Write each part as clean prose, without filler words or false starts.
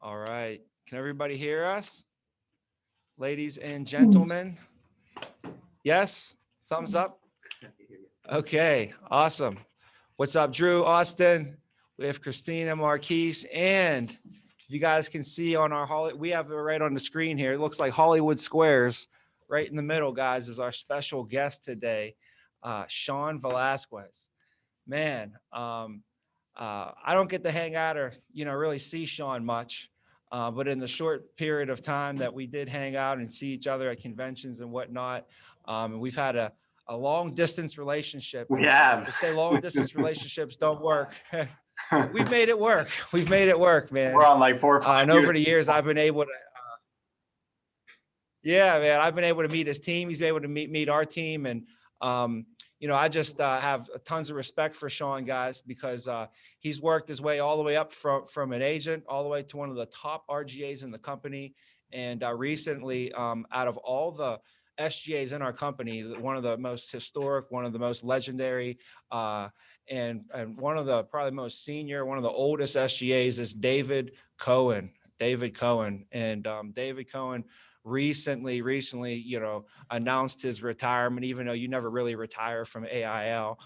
All right. Can everybody hear us? Ladies and gentlemen? Yes? Thumbs up? Okay, awesome. What's up, Drew, Austin? We have Christina, Marquise, and if you guys can see on our we have it right on the screen here. It looks like Hollywood Squares right in the middle, guys, is our special guest today, Sean Velasquez. Man, I don't get to hang out or, really see Sean much. But in the short period of time that we did hang out and see each other at conventions and whatnot, and we've had a long distance relationship. We have. To say long distance relationships don't work. We've made it work. We've made it work, man. We're on like 4 or 5 and over the years, I've been able to, yeah, man, I've been able to meet his team. He's been able to meet our team. And, I just have tons of respect for Sean, guys, because he's worked his way all the way up from an agent all the way to one of the top RGAs in the company. And recently, out of all the SGAs in our company, one of the most historic, one of the most legendary, and one of the probably most senior, one of the oldest SGAs is David Cohen. And David Cohen recently, announced his retirement, even though you never really retire from AIL.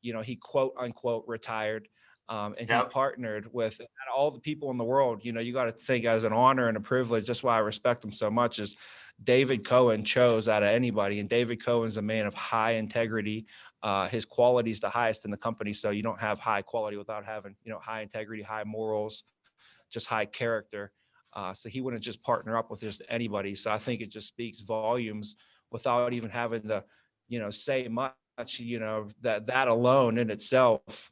He quote unquote retired. And he partnered with all the people in the world. You got to think as an honor and a privilege. That's why I respect him so much, is David Cohen chose out of anybody. And David Cohen's a man of high integrity. His quality is the highest in the company. So you don't have high quality without having, high integrity, high morals, just high character. So he wouldn't just partner up with just anybody. So I think it just speaks volumes without even having to, say much, that alone in itself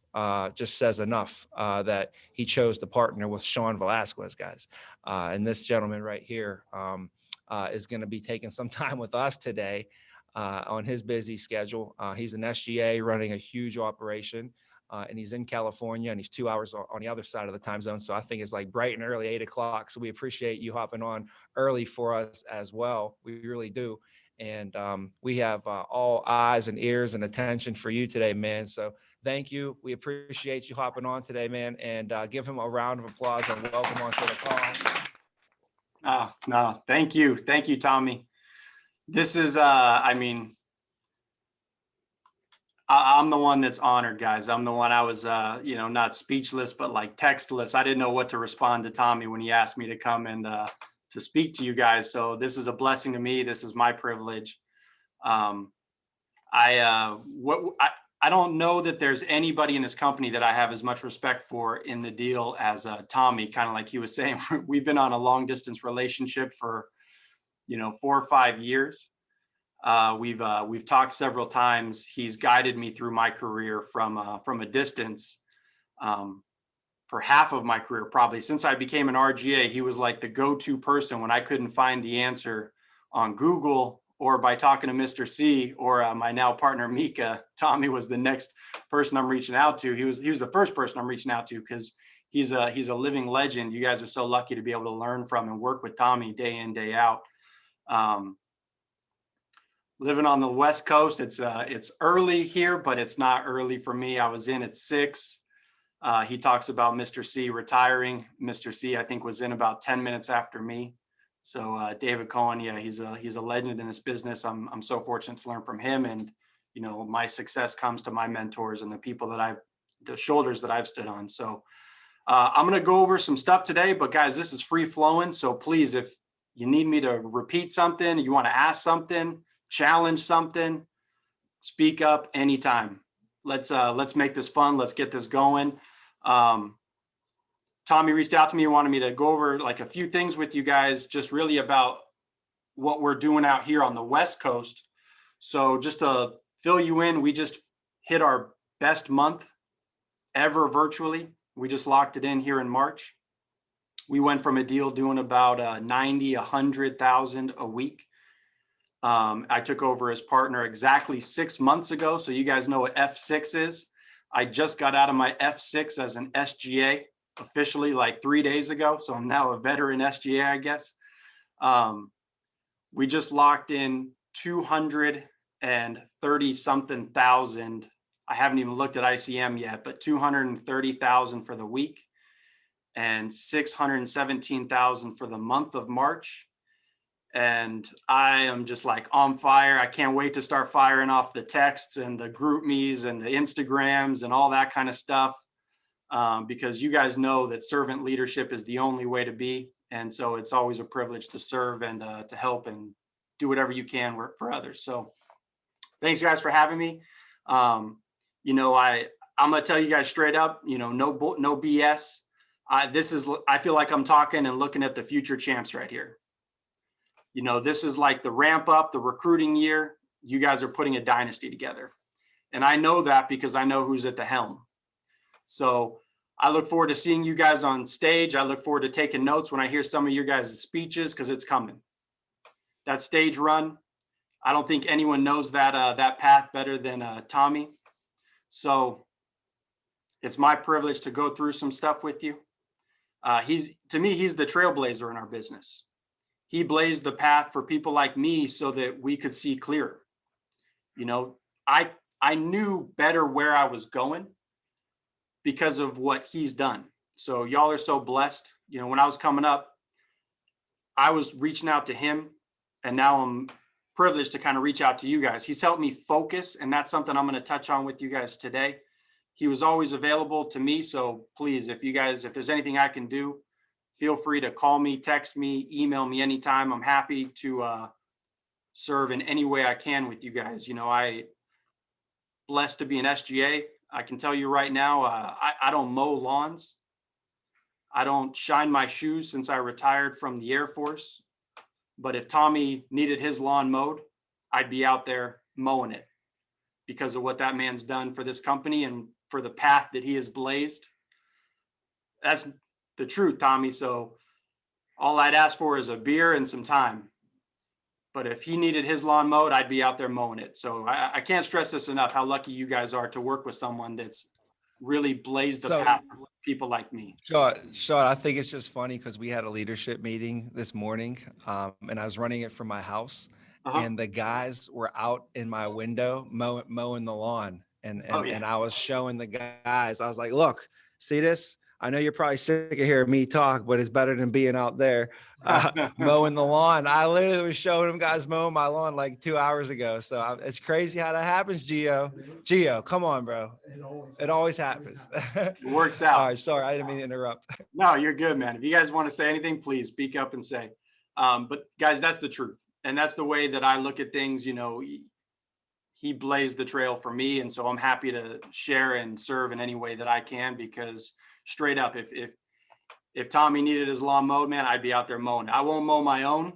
just says enough that he chose to partner with Sean Velasquez, guys. And this gentleman right here is going to be taking some time with us today on his busy schedule. He's an SGA running a huge operation. And he's in California, and he's 2 hours on the other side of the time zone. So I think it's like bright and early, 8 o'clock. So we appreciate you hopping on early for us as well. We really do. And we have all eyes and ears and attention for you today, man. So thank you. We appreciate you hopping on today, man. And give him a round of applause and welcome onto the call. No, thank you. Thank you, Tommy. This is, I mean, I'm the one that's honored, guys. I'm the one. I was, not speechless, but like textless. I didn't know what to respond to Tommy when he asked me to come and to speak to you guys. So this is a blessing to me. This is my privilege. I don't know that there's anybody in this company that I have as much respect for in the deal as Tommy. Kind of like he was saying, we've been on a long distance relationship for 4 or 5 years. We've talked several times. He's guided me through my career from a distance. For half of my career, probably since I became an RGA, he was like the go-to person when I couldn't find the answer on Google or by talking to Mr. C or my now partner Mika. Tommy was the next person I'm reaching out to. He was the first person I'm reaching out to because he's a living legend. You guys are so lucky to be able to learn from and work with Tommy day in, day out. Living on the West Coast, it's early here, but it's not early for me. I was in at 6. He talks about Mr. C retiring. Mr. C, I think, was in about 10 minutes after me. So David Cohen, yeah, he's a legend in this business. I'm so fortunate to learn from him, and my success comes to my mentors and the people the shoulders that I've stood on. So I'm gonna go over some stuff today, but guys, this is free flowing. So please, if you need me to repeat something, you want to ask something, challenge something, speak up anytime. Let's make this fun. Let's get this going. Tommy reached out to me and wanted me to go over like a few things with you guys, just really about what we're doing out here on the West Coast. So just to fill you in, we just hit our best month ever virtually. We just locked it in here in March. We went from a deal doing about 90, 100,000 a week. I took over as partner exactly 6 months ago. So you guys know what F6 is. I just got out of my F6 as an SGA officially like 3 days ago. So I'm now a veteran SGA, I guess. We just locked in 230 something thousand. I haven't even looked at ICM yet, but 230,000 for the week and 617,000 for the month of March. And I am just like on fire. I can't wait to start firing off the texts and the group me's and the Instagrams and all that kind of stuff. Because you guys know that servant leadership is the only way to be. And so it's always a privilege to serve and to help and do whatever you can work for others. So thanks guys for having me. I'm going to tell you guys straight up, no BS. I feel like I'm talking and looking at the future champs right here. This is like the ramp up, the recruiting year. You guys are putting a dynasty together. And I know that because I know who's at the helm. So I look forward to seeing you guys on stage. I look forward to taking notes when I hear some of your guys' speeches because it's coming. That stage run, I don't think anyone knows that path better than Tommy. So it's my privilege to go through some stuff with you. He's the trailblazer in our business. He blazed the path for people like me so that we could see clearer. I knew better where I was going because of what he's done. So y'all are so blessed. When I was coming up, I was reaching out to him, and now I'm privileged to kind of reach out to you guys. He's helped me focus, and that's something I'm going to touch on with you guys today. He was always available to me. So please, if there's anything I can do, feel free to call me, text me, email me anytime. I'm happy to serve in any way I can with you guys. I blessed to be an SGA. I can tell you right now, I don't mow lawns. I don't shine my shoes since I retired from the Air Force. But if Tommy needed his lawn mowed, I'd be out there mowing it because of what that man's done for this company and for the path that he has blazed. That's the truth, Tommy. So all I'd ask for is a beer and some time. But if he needed his lawn mowed, I'd be out there mowing it. So I can't stress this enough, how lucky you guys are to work with someone that's really blazed the path for people like me. Sean, I think it's just funny because we had a leadership meeting this morning and I was running it from my house. and the guys were out in my window mowing the lawn. Oh yeah. And I was showing the guys, I was like, look, see this? I know you're probably sick of hearing me talk, but it's better than being out there mowing the lawn. I literally was showing them guys mowing my lawn like 2 hours ago. So it's crazy how that happens, Gio. Gio, come on, bro. It always happens. It works All out. right, sorry, I didn't mean to interrupt. No, you're good, man. If you guys want to say anything, please speak up and say. But guys, that's the truth. And that's the way that I look at things. You know, he blazed the trail for me. And so I'm happy to share and serve in any way that I can, because straight up, if Tommy needed his lawn mowed, man, I'd be out there mowing. I won't mow my own,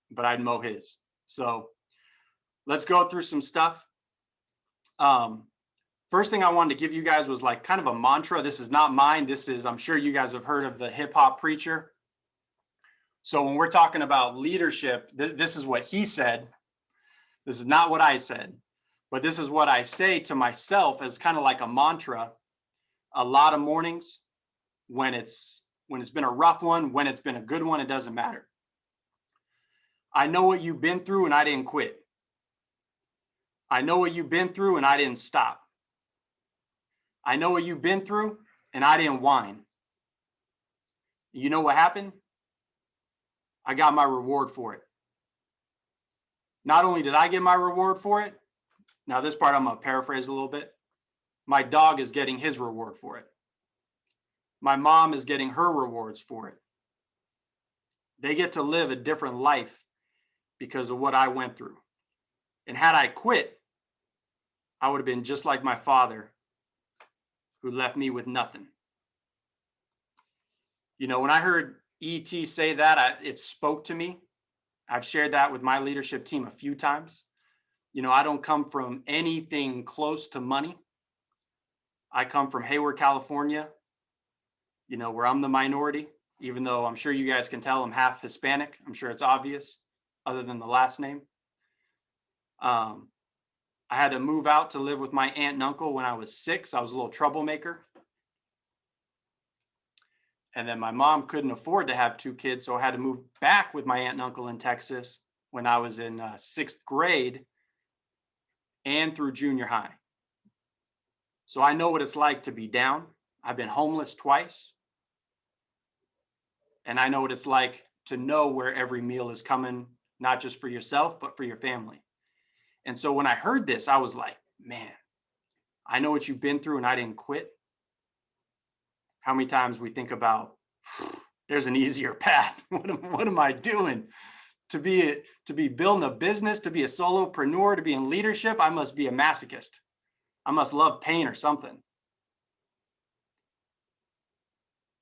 but I'd mow his. So let's go through some stuff. First thing I wanted to give you guys was like kind of a mantra. This is not mine. This is, I'm sure you guys have heard of the hip hop preacher. So when we're talking about leadership, this is what he said. This is not what I said, but this is what I say to myself as kind of like a mantra. A lot of mornings, when it's been a rough one, when it's been a good one, it doesn't matter. I know what you've been through and I didn't quit. I know what you've been through and I didn't stop. I know what you've been through and I didn't whine. You know what happened? I got my reward for it. Not only did I get my reward for it, now this part I'm going to paraphrase a little bit. My dog is getting his reward for it. My mom is getting her rewards for it. They get to live a different life because of what I went through. And had I quit, I would have been just like my father, who left me with nothing. You know, when I heard E.T. say that, it spoke to me. I've shared that with my leadership team a few times. You know, I don't come from anything close to money. I come from Hayward, California, you know, where I'm the minority, even though I'm sure you guys can tell I'm half Hispanic. I'm sure it's obvious, other than the last name. I had to move out to live with my aunt and uncle when I was 6. I was a little troublemaker. And then my mom couldn't afford to have 2 kids, so I had to move back with my aunt and uncle in Texas when I was in 6th grade and through junior high. So I know what it's like to be down. I've been homeless twice. And I know what it's like to know where every meal is coming, not just for yourself, but for your family. And so when I heard this, I was like, man, I know what you've been through and I didn't quit. How many times we think about, there's an easier path. What am I doing? To be building a business, to be a solopreneur, to be in leadership, I must be a masochist. I must love pain or something.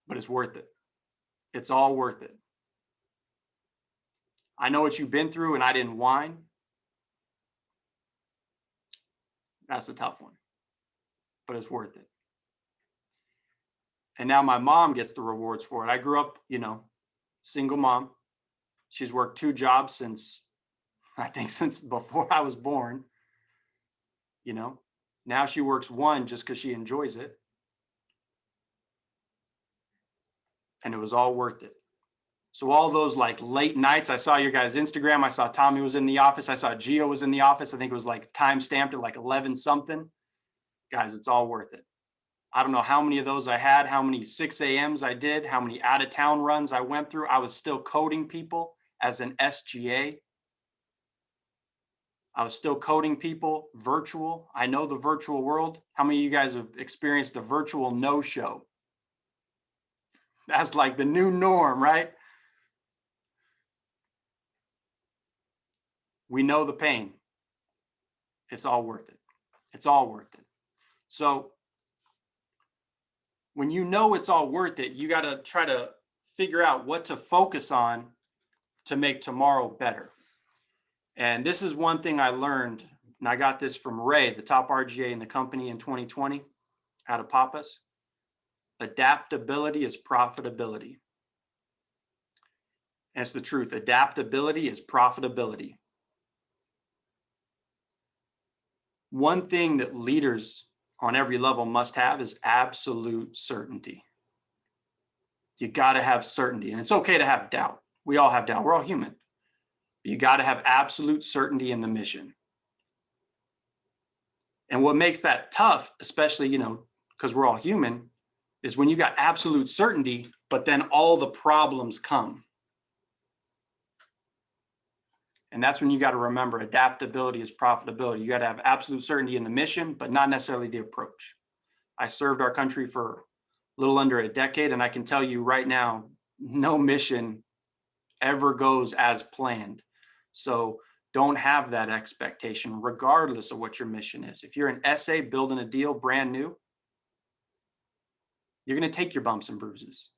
But it's worth it. It's all worth it. I know what you've been through and I didn't whine. That's a tough one, but it's worth it. And now my mom gets the rewards for it. I grew up, you know, single mom. She's worked 2 jobs since before I was born. You know, now she works 1 just because she enjoys it. And it was all worth it. So all those like late nights, I saw your guys' Instagram. I saw Tommy was in the office. I saw Gio was in the office. I think it was like time stamped at like 11 something. Guys, it's all worth it. I don't know how many of those I had, how many 6 a.m.s I did, how many out of town runs I went through. I was still coding people as an SGA. I was still coding people virtual. I know the virtual world. How many of you guys have experienced the virtual no-show? That's like the new norm, right? We know the pain. It's all worth it. It's all worth it. So when you know it's all worth it, you got to try to figure out what to focus on to make tomorrow better. And this is one thing I learned, and I got this from Ray, the top RGA in the company in 2020, out of Papas. Adaptability is profitability. And it's the truth. Adaptability is profitability. One thing that leaders on every level must have is absolute certainty. You got to have certainty. And it's okay to have doubt. We all have doubt. We're all human. You got to have absolute certainty in the mission. And what makes that tough, especially, because we're all human, is when you got absolute certainty, but then all the problems come. And that's when you got to remember adaptability is profitability. You got to have absolute certainty in the mission, but not necessarily the approach. I served our country for a little under a decade, and I can tell you right now, no mission ever goes as planned. So don't have that expectation, regardless of what your mission is. If you're an SA building a deal brand new, you're going to take your bumps and bruises.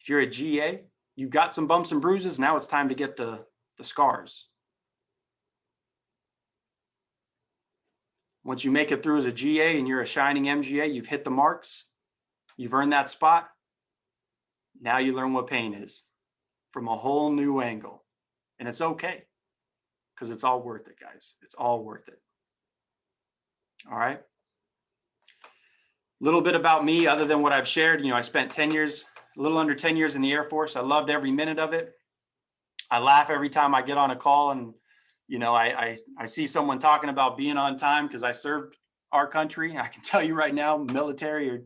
If you're a GA, you've got some bumps and bruises. Now it's time to get the scars. Once you make it through as a GA and you're a shining MGA, you've hit the marks, you've earned that spot. Now you learn what pain is from a whole new angle. And it's okay, because it's all worth it, guys. It's all worth it. All right. A little bit about me, other than what I've shared. I spent 10 years, a little under 10 years in the Air Force. I loved every minute of it. I laugh every time I get on a call and, I see someone talking about being on time because I served our country. I can tell you right now, military are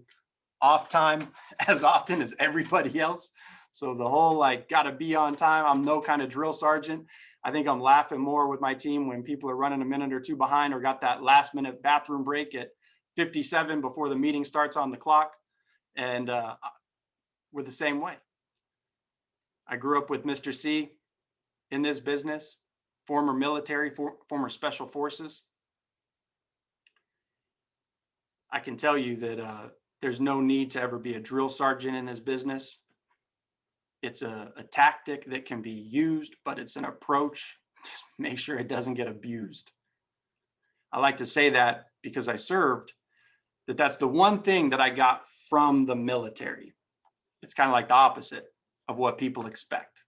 off time as often as everybody else. So the whole got to be on time. I'm no kind of drill sergeant. I think I'm laughing more with my team when people are running a minute or two behind or got that last minute bathroom break at 57 before the meeting starts on the clock. And we're the same way. I grew up with Mr. C in this business, former military, former special forces. I can tell you that there's no need to ever be a drill sergeant in this business. It's a tactic that can be used, but it's an approach. Just make sure it doesn't get abused. I like to say that because I served, that's the one thing that I got from the military. It's kind of like the opposite of what people expect.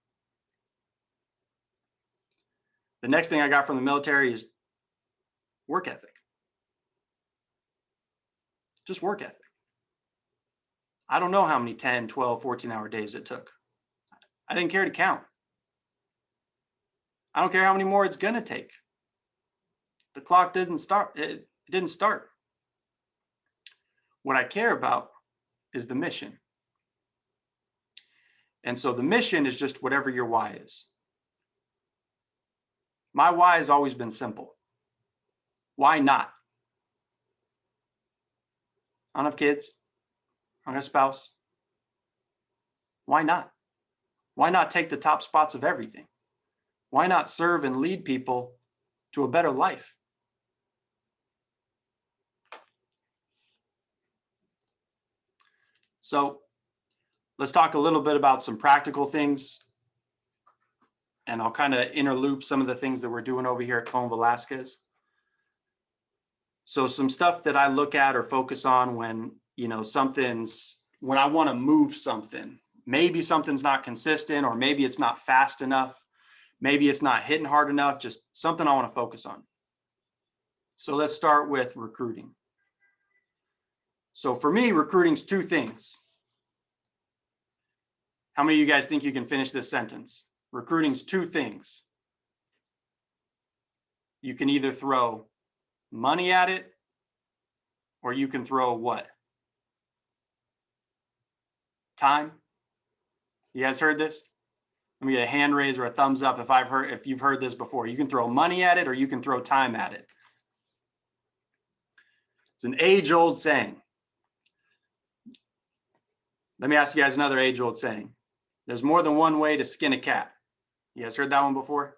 The next thing I got from the military is work ethic. Just work ethic. I don't know how many 10, 12, 14-hour days it took. I didn't care to count. I don't care how many more it's going to take. The clock didn't start. It didn't start. What I care about is the mission. And so the mission is just whatever your why is. My why has always been simple. Why not? I don't have kids. I don't have a spouse. Why not? Why not take the top spots of everything? Why not serve and lead people to a better life? So let's talk a little bit about some practical things. And I'll kind of interloop some of the things that we're doing over here at Velasqez. So some stuff that I look at or focus on when, when I want to move something. Maybe something's not consistent, or maybe it's not fast enough. Maybe it's not hitting hard enough, just something I want to focus on. So let's start with recruiting. So for me, recruiting's two things. How many of you guys think you can finish this sentence? Recruiting's two things. You can either throw money at it, or you can throw what? Time. You guys heard this? Let me get a hand raise or a thumbs up if you've heard this before. You can throw money at it, or you can throw time at it. It's an age-old saying. Let me ask you guys another age-old saying. There's more than one way to skin a cat. You guys heard that one before?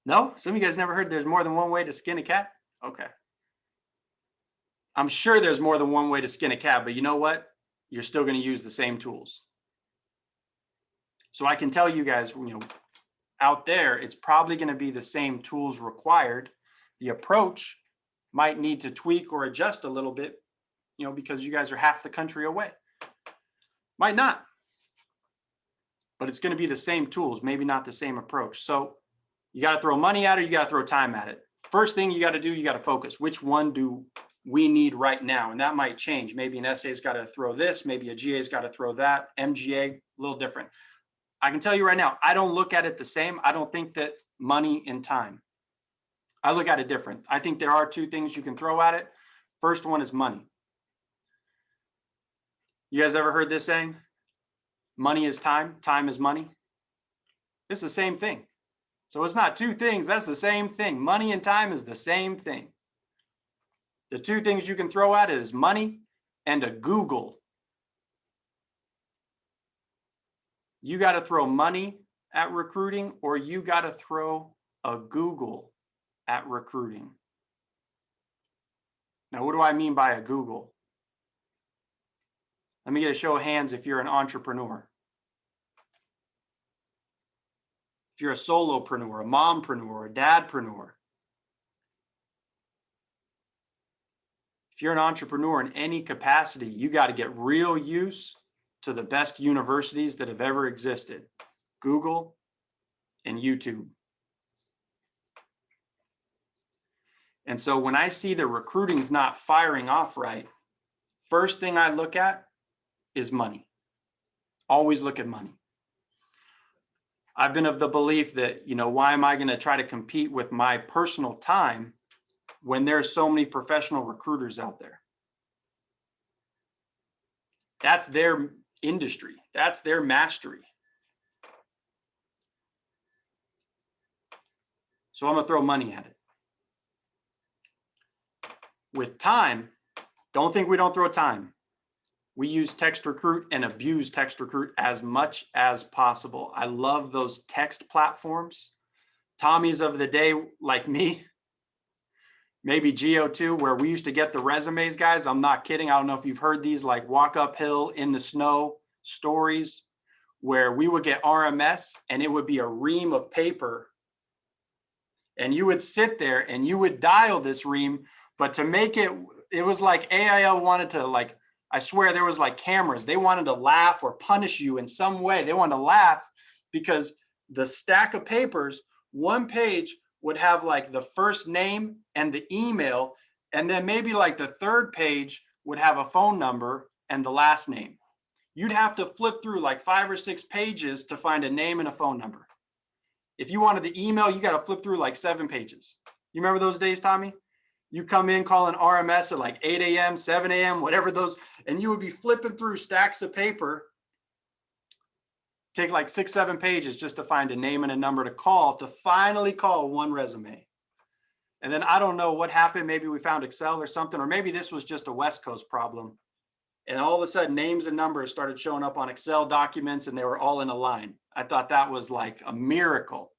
No? Some of you guys never heard there's more than one way to skin a cat? Okay. I'm sure there's more than one way to skin a cat, but you know what? You're still going to use the same tools. So I can tell you guys, out there, it's probably going to be the same tools required. The approach might need to tweak or adjust a little bit, because you guys are half the country away. Might not. But it's going to be the same tools, maybe not the same approach. So you got to throw money at it, you got to throw time at it. First thing you got to do, you got to focus. Which one do we need right now? And that might change. Maybe an SA's got to throw this, maybe a GA's got to throw that, MGA, a little different. I can tell you right now, I don't look at it the same. I don't think that money and time. I look at it different. I think there are two things you can throw at it. First one is money. You guys ever heard this saying? Money is time, time is money. It's the same thing. So it's not two things, that's the same thing. Money and time is the same thing. The two things you can throw at it is money and a Google. You got to throw money at recruiting, or you got to throw a Google at recruiting. Now, what do I mean by a Google? Let me get a show of hands if you're an entrepreneur. If you're a solopreneur, a mompreneur, a dadpreneur. If you're an entrepreneur in any capacity, you got to get real use to the best universities that have ever existed. Google and YouTube. And so when I see the recruiting's not firing off right, first thing I look at is money. Always look at money. I've been of the belief that, why am I going to try to compete with my personal time when there's so many professional recruiters out there? That's their industry. That's their mastery. So I'm going to throw money at it. With time, don't think we don't throw time. We use Text Recruit and abuse Text Recruit as much as possible. I love those text platforms. Tommies of the day like me, maybe Geo too, where we used to get the resumes, guys. I'm not kidding. I don't know if you've heard these, like walk uphill in the snow stories, where we would get RMS and it would be a ream of paper. And you would sit there and you would dial this ream, but to make it, it was like AIL wanted to, I swear there was like cameras. They wanted to laugh or punish you in some way. They wanted to laugh because the stack of papers, one page would have like the first name and the email, and then maybe like the third page would have a phone number and the last name. You'd have to flip through like 5 or 6 pages to find a name and a phone number. If you wanted the email, you got to flip through like 7 pages. You remember those days, Tommy? You come in calling RMS at like 8 a.m., 7 a.m., whatever those, and you would be flipping through stacks of paper, take like 6, 7 pages just to find a name and a number to call, to finally call one resume. And then I don't know what happened. Maybe we found Excel or something, or maybe this was just a West Coast problem. And all of a sudden, names and numbers started showing up on Excel documents, and they were all in a line. I thought that was like a miracle.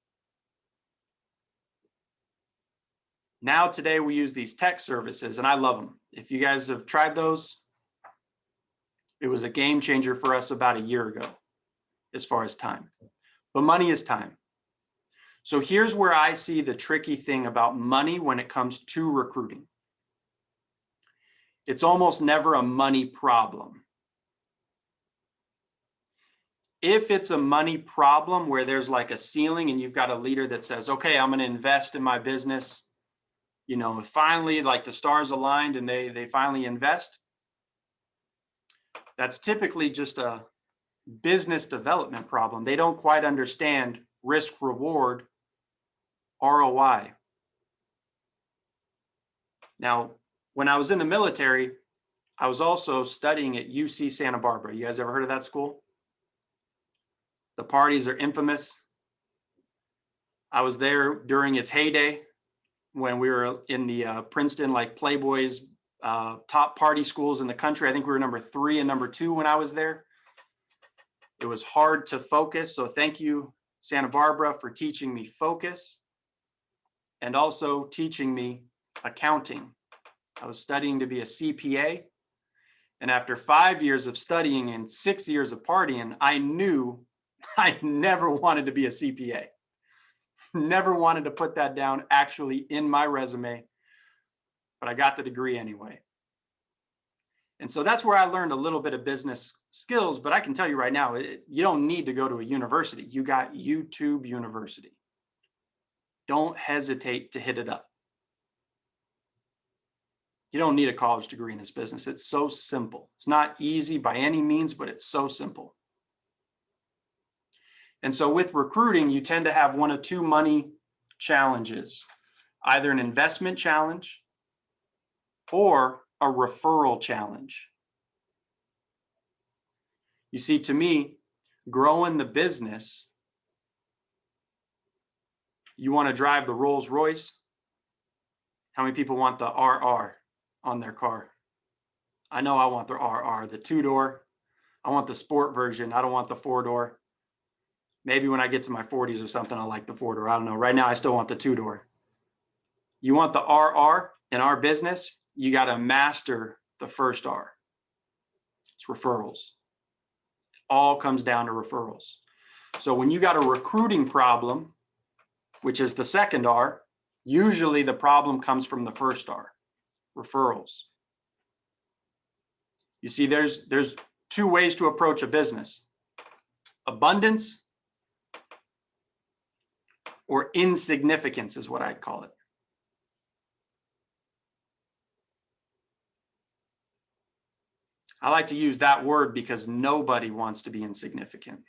Now, today, we use these tech services, and I love them. If you guys have tried those, it was a game changer for us about a year ago, as far as time. But money is time. So here's where I see the tricky thing about money when it comes to recruiting. It's almost never a money problem. If it's a money problem where there's like a ceiling and you've got a leader that says, okay, I'm going to invest in my business, finally like the stars aligned and they finally invest, that's typically just a business development problem. They don't quite understand risk reward, ROI. Now, when I was in the military, I was also studying at UC Santa Barbara. You guys ever heard of that school? The parties are infamous. I was there during its heyday when we were in the Princeton, like Playboy's top party schools in the country. I think we were number 3 and number 2 when I was there. It was hard to focus. So thank you, Santa Barbara, for teaching me focus and also teaching me accounting. I was studying to be a CPA. And after 5 years of studying and 6 years of partying, I knew I never wanted to be a CPA. Never wanted to put that down actually in my resume, but I got the degree anyway. And so that's where I learned a little bit of business skills, but I can tell you right now, you don't need to go to a university. You got YouTube University. Don't hesitate to hit it up. You don't need a college degree in this business. It's so simple. It's not easy by any means, but it's so simple. And so with recruiting, you tend to have one of two money challenges, either an investment challenge or a referral challenge. You see, to me, growing the business, you want to drive the Rolls Royce. How many people want the RR on their car? I know I want the RR, the two-door. I want the sport version. I don't want the four-door. Maybe when I get to my 40s or something, I'll like the four-door. I don't know. Right now, I still want the two-door. You want the RR in our business, you got to master the first R. It's referrals. It all comes down to referrals. So when you got a recruiting problem, which is the second R, usually the problem comes from the first R, referrals. You see, there's two ways to approach a business: abundance or insignificance is what I'd call it. I like to use that word because nobody wants to be insignificant.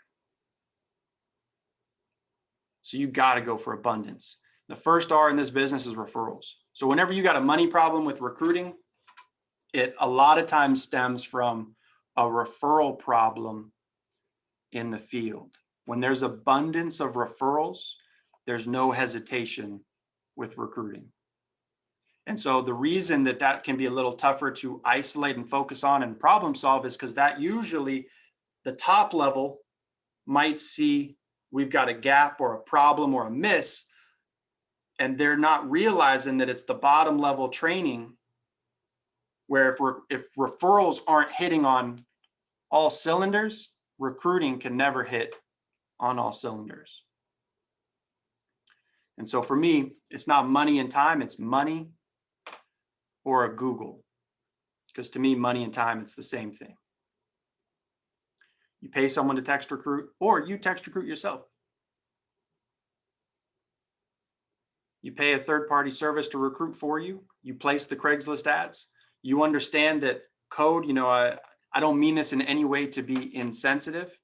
So you got to go for abundance. The first R in this business is referrals. So whenever you got a money problem with recruiting, it a lot of times stems from a referral problem in the field. When there's abundance of referrals, there's no hesitation with recruiting. And so the reason that that can be a little tougher to isolate and focus on and problem solve is because that usually the top level might see we've got a gap or a problem or a miss, and they're not realizing that it's the bottom level training where if referrals aren't hitting on all cylinders, recruiting can never hit on all cylinders. And so for me, it's not money and time, it's money or a Google. Because to me, money and time, it's the same thing. You pay someone to text recruit, or you text recruit yourself. You pay a third-party service to recruit for you. You place the Craigslist ads. You understand that code, I don't mean this in any way to be insensitive,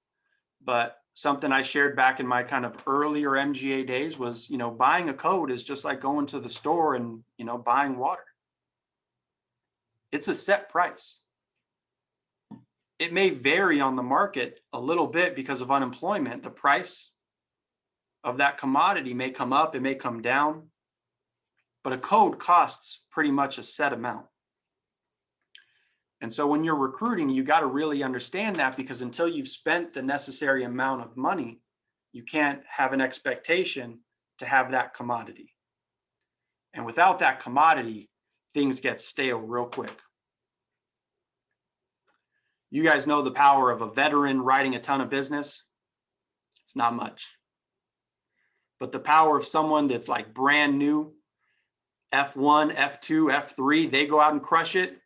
but something I shared back in my kind of earlier MGA days was, buying a code is just like going to the store and, buying water. It's a set price. It may vary on the market a little bit because of unemployment. The price of that commodity may come up, it may come down, but a code costs pretty much a set amount. And so when you're recruiting, you got to really understand that, because until you've spent the necessary amount of money, you can't have an expectation to have that commodity. And without that commodity, things get stale real quick. You guys know the power of a veteran writing a ton of business. It's not much. But the power of someone that's like brand new, F1, F2, F3, they go out and crush it.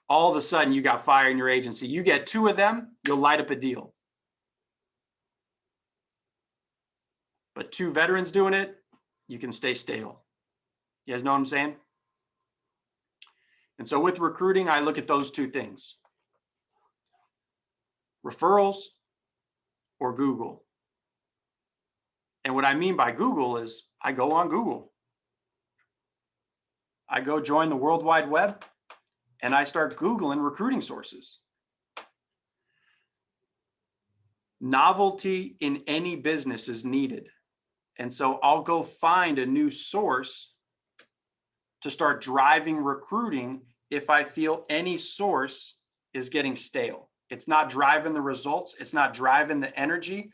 All of a sudden, you got fire in your agency. You get two of them, you'll light up a deal. But two veterans doing it, you can stay stale. You guys know what I'm saying? And so with recruiting, I look at those two things: referrals or Google. And what I mean by Google is I go on Google. I go join the World Wide Web and I start Googling recruiting sources. Novelty in any business is needed. And so I'll go find a new source to start driving recruiting if I feel any source is getting stale. It's not driving the results. It's not driving the energy.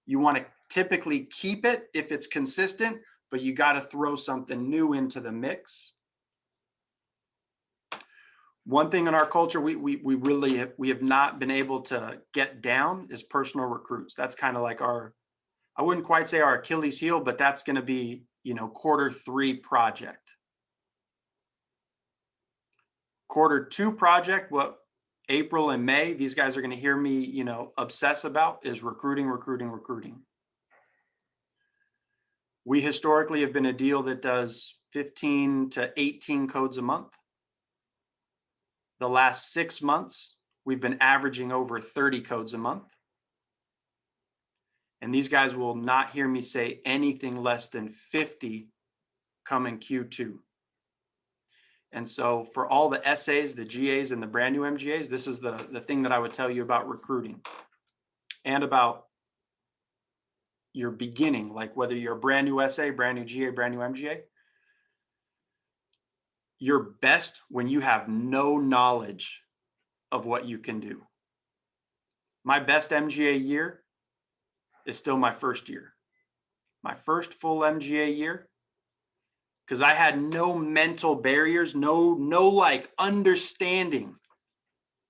You want to typically keep it if it's consistent, but you got to throw something new into the mix. One thing in our culture we have not been able to get down is personal recruits. That's kind of like I wouldn't quite say our Achilles heel, but that's going to be, Q3 project. Q2 project, what April and May, these guys are going to hear me, obsess about is recruiting. We historically have been a deal that does 15 to 18 codes a month. The last 6 months, we've been averaging over 30 codes a month. And these guys will not hear me say anything less than 50 coming Q2. And so for all the SAs, the GAs, and the brand new MGAs, this is the thing that I would tell you about recruiting and about your beginning, like whether you're a brand new SA, brand new GA, brand new MGA. You're best when you have no knowledge of what you can do. My best MGA year is still my first year. My first full MGA year, because I had no mental barriers, no like understanding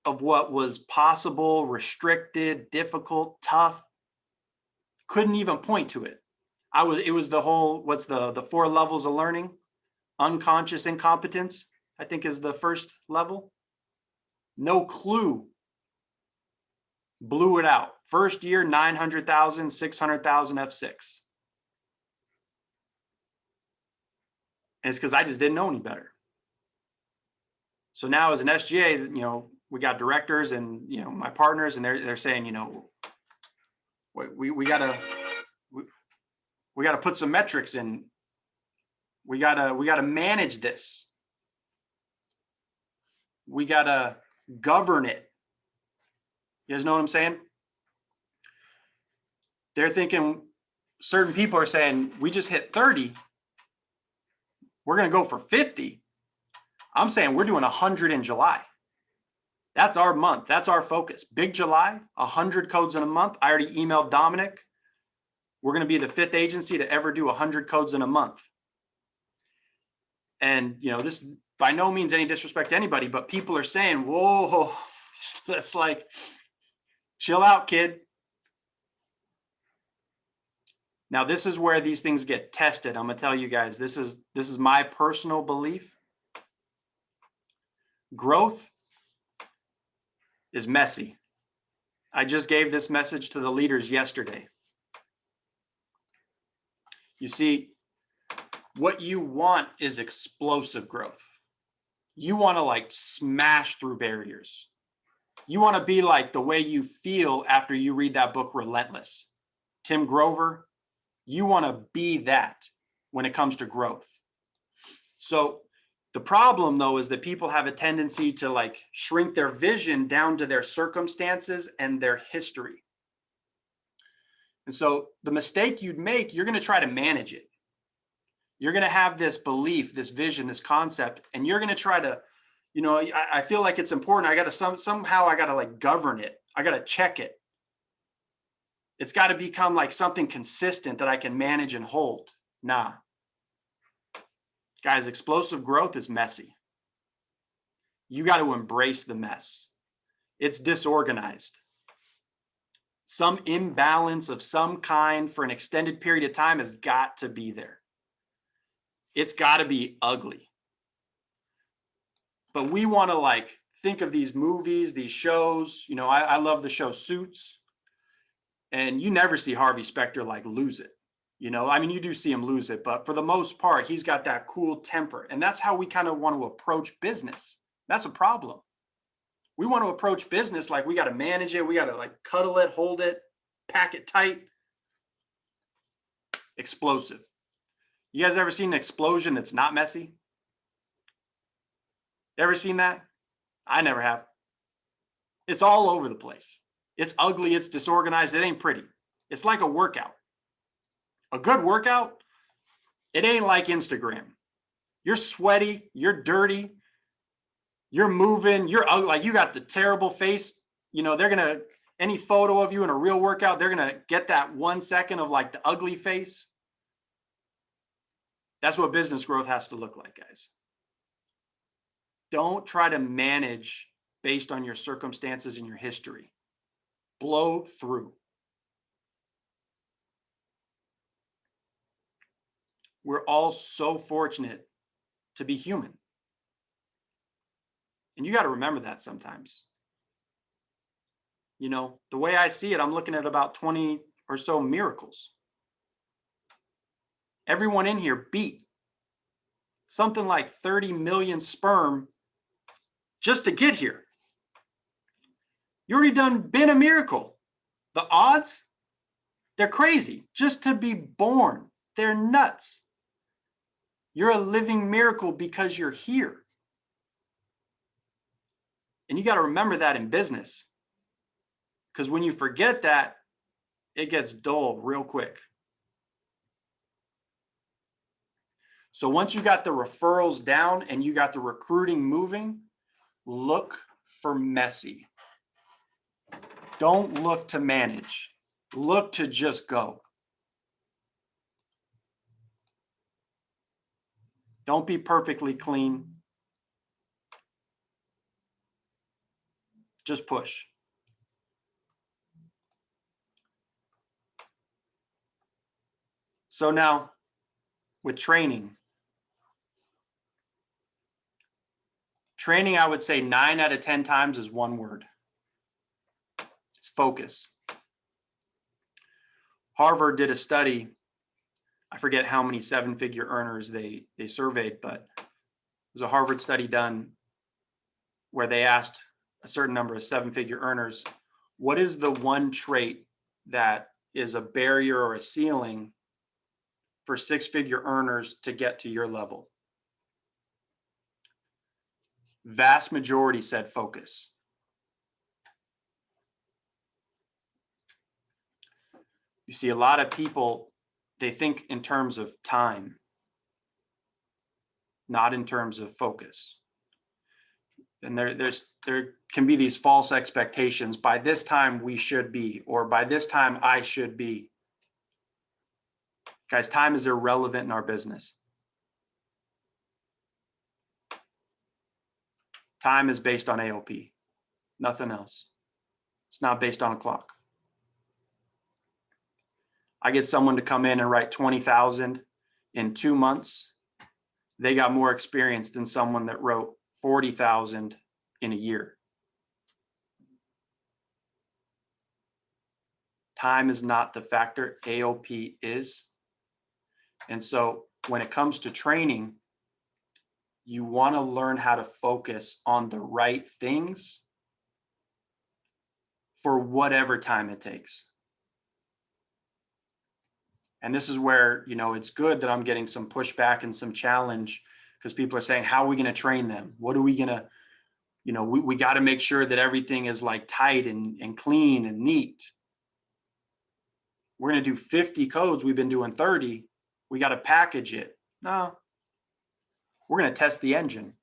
of what was possible, restricted, difficult, tough. Couldn't even point to it. It was the whole, what's the 4 levels of learning? Unconscious incompetence, I think, is the first level. No clue. Blew it out. First year, 900,000, 600,000 F6. And it's because I just didn't know any better. So now as an SGA, you know, we got directors and, you know, my partners, and they're saying, you know, we gotta put some metrics in. We gotta manage this. We gotta govern it. You guys know what I'm saying? They're thinking, certain people are saying, we just hit 30. We're going to go for 50. I'm saying we're doing 100 in July. That's our month. That's our focus. Big July, 100 codes in a month. I already emailed Dominic. We're going to be the 5th agency to ever do 100 codes in a month. And, you know, this by no means any disrespect to anybody, but people are saying, whoa, that's like, chill out, kid. Now, this is where these things get tested. I'm going to tell you guys, this is my personal belief. Growth is messy. I just gave this message to the leaders yesterday. You see, what you want is explosive growth. You want to like smash through barriers. You want to be like the way you feel after you read that book, Relentless. Tim Grover. You want to be that when it comes to growth. So the problem, though, is that people have a tendency to like shrink their vision down to their circumstances and their history. And so the mistake you'd make, you're going to try to manage it. You're going to have this belief, this vision, this concept, and you're going to try to, you know, I feel like it's important. I got to somehow I got to like govern it. I got to check it. It's got to become like something consistent that I can manage and hold. Nah. Guys, explosive growth is messy. You got to embrace the mess. It's disorganized. Some imbalance of some kind for an extended period of time has got to be there. It's got to be ugly. But we want to like think of these movies, these shows. You know, I love the show Suits. And you never see Harvey Specter like lose it. You know, I mean, you do see him lose it, but for the most part, he's got that cool temper. And that's how we kind of want to approach business. That's a problem. We want to approach business like we got to manage it. We got to like cuddle it, hold it, pack it tight. Explosive. You guys ever seen an explosion that's not messy? Ever seen that? I never have. It's all over the place. It's ugly. It's disorganized. It ain't pretty. It's like a workout. A good workout, it ain't like Instagram. You're sweaty. You're dirty. You're moving. You're ugly. Like you got the terrible face. You know, they're going to, any photo of you in a real workout, they're going to get that 1 second of like the ugly face. That's what business growth has to look like, guys. Don't try to manage based on your circumstances and your history. Blow through. We're all so fortunate to be human. And you got to remember that sometimes. You know, the way I see it, I'm looking at about 20 or so miracles. Everyone in here beat something like 30 million sperm just to get here. You already been a miracle. The odds, They're crazy just to be born. They're nuts. You're a living miracle because you're here. And you got to remember that in business. Because when you forget that, it gets dull real quick. So once you got the referrals down and you got the recruiting moving, look for messy. Don't look to manage. Look to just go. Don't be perfectly clean. Just push. So now with training, I would say 9 out of 10 times is one word. It's focus. Harvard did a study. I forget how many 7-figure earners they surveyed, but it was a Harvard study done where they asked a certain number of 7-figure earners, what is the one trait that is a barrier or a ceiling for 6-figure earners to get to your level? Vast majority said focus. You see, a lot of people, they think in terms of time, not in terms of focus. And there can be these false expectations. By this time we should be, or by this time I should be. Guys, time is irrelevant in our business. Time is based on AOP, nothing else. It's not based on a clock. I get someone to come in and write 20,000 in 2 months. They got more experience than someone that wrote 40,000 in a year. Time is not the factor, AOP is. And so when it comes to training, you want to learn how to focus on the right things for whatever time it takes. And this is where, it's good that I'm getting some pushback and some challenge, because people are saying, how are we going to train them? What are we going to, we got to make sure that everything is like tight and clean and neat. We're going to do 50 codes. We've been doing 30. We got to package it. No, we're going to test the engine.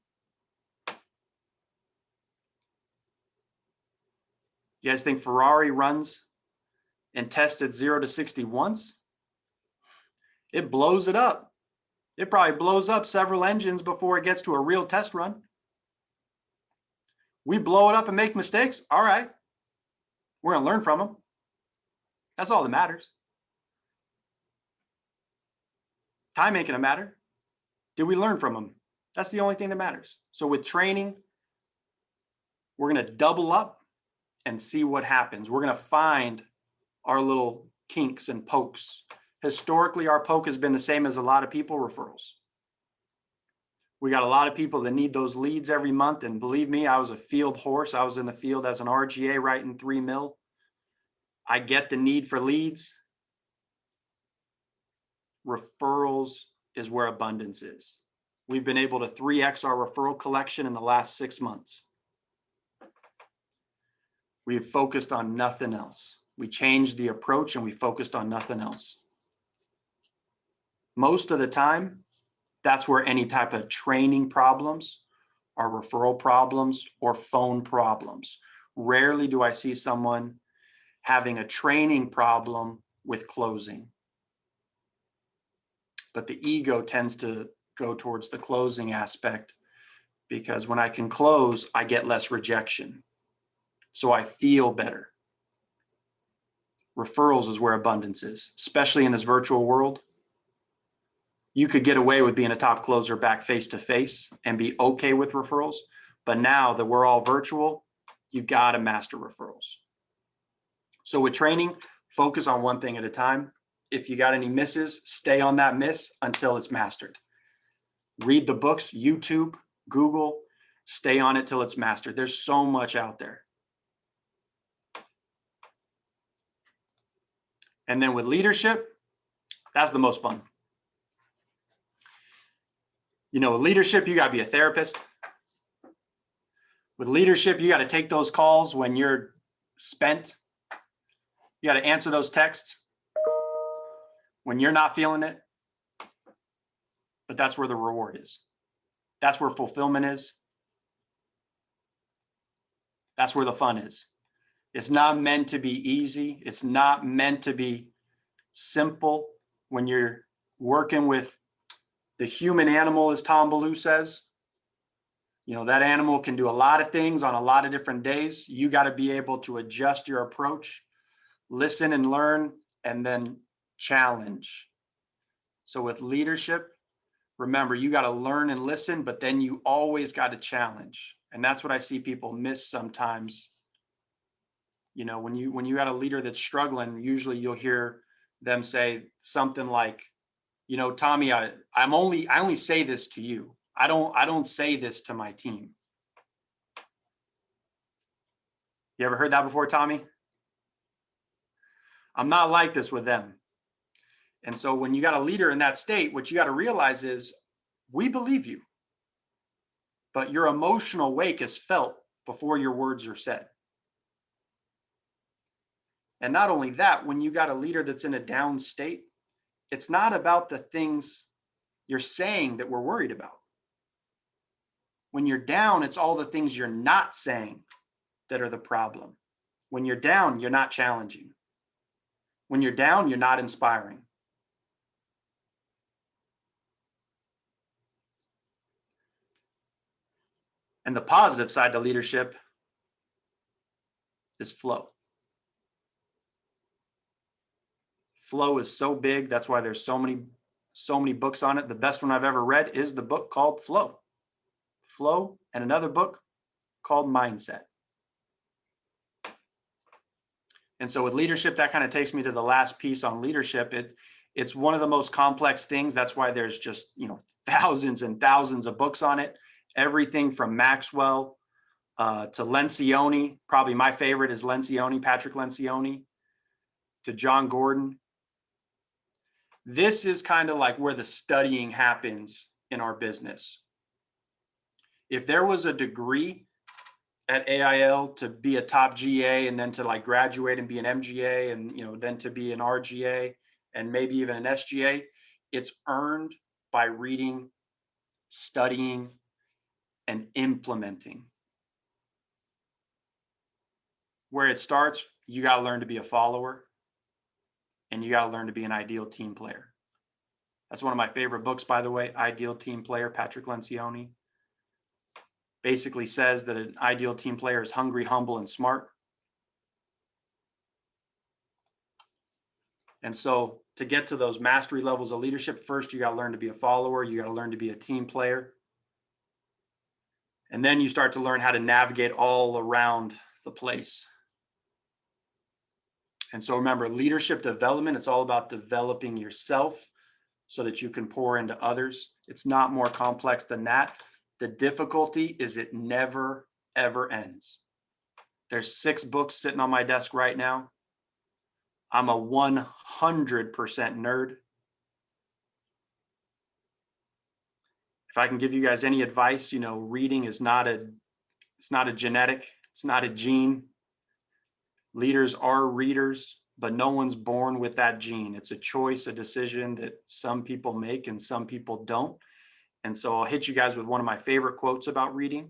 You guys think Ferrari runs and tests at 0 to 60 once? It blows it up. It probably blows up several engines before it gets to a real test run. We blow it up and make mistakes. All right. We're going to learn from them. That's all that matters. Time ain't going to matter. Did we learn from them? That's the only thing that matters. So with training, we're going to double up and see what happens. We're going to find our little kinks and pokes. Historically, our poke has been the same as a lot of people, referrals. We got a lot of people that need those leads every month. And believe me, I was a field horse. I was in the field as an RGA writing 3 mil. I get the need for leads. Referrals is where abundance is. We've been able to 3x our referral collection in the last 6 months. We've focused on nothing else. We changed the approach and we focused on nothing else. Most of the time, that's where any type of training problems are referral problems or phone problems. Rarely do I see someone having a training problem with closing. But the ego tends to go towards the closing aspect, because when I can close, I get less rejection. So I feel better. Referrals is where abundance is, especially in this virtual world. You could get away with being a top closer back face to face and be okay with referrals. But now that we're all virtual, you got to master referrals. So with training, focus on one thing at a time. If you got any misses, stay on that miss until it's mastered. Read the books, YouTube, Google, stay on it till it's mastered. There's so much out there. And then with leadership, that's the most fun. You know, with leadership, you got to be a therapist. With leadership, you got to take those calls when you're spent. You got to answer those texts when you're not feeling it. But that's where the reward is. That's where fulfillment is. That's where the fun is. It's not meant to be easy. It's not meant to be simple when you're working with the human animal, as Tom Ballou says. You know, that animal can do a lot of things on a lot of different days. You got to be able to adjust your approach, listen and learn, and then challenge. So with leadership, remember, you got to learn and listen, but then you always got to challenge. And that's what I see people miss sometimes. You know, when you got a leader that's struggling, usually you'll hear them say something like, you know, Tommy, I only say this to you. I don't say this to my team. You ever heard that before, Tommy? I'm not like this with them. And so when you got a leader in that state, what you got to realize is we believe you, but your emotional wake is felt before your words are said. And not only that, when you got a leader that's in a down state, it's not about the things you're saying that we're worried about. When you're down, it's all the things you're not saying that are the problem. When you're down, you're not challenging. When you're down, you're not inspiring. And the positive side to leadership is flow. Flow is so big. That's why there's so many books on it. The best one I've ever read is the book called Flow. Flow, and another book called Mindset. And so with leadership, that kind of takes me to the last piece on leadership. It's one of the most complex things. That's why there's just, you know, thousands and thousands of books on it. Everything from Maxwell to Lencioni. Probably my favorite is Lencioni, Patrick Lencioni, to John Gordon. This is kind of like where the studying happens in our business. If there was a degree at AIL to be a top GA and then to like graduate and be an MGA and, you know, then to be an RGA and maybe even an SGA, it's earned by reading, studying, and implementing. Where it starts, you got to learn to be a follower and you got to learn to be an ideal team player. That's one of my favorite books, by the way, Ideal Team Player, Patrick Lencioni. Basically says that an ideal team player is hungry, humble, and smart. And so to get to those mastery levels of leadership, first you got to learn to be a follower. You got to learn to be a team player. And then you start to learn how to navigate all around the place. And so remember, leadership development, it's all about developing yourself so that you can pour into others. It's not more complex than that. The difficulty is it never, ever ends. There's 6 books sitting on my desk right now. I'm a 100% nerd. If I can give you guys any advice, you know, reading is it's not a genetic, it's not a gene. Leaders are readers, but no one's born with that gene. It's a choice, a decision that some people make and some people don't. And so I'll hit you guys with one of my favorite quotes about reading.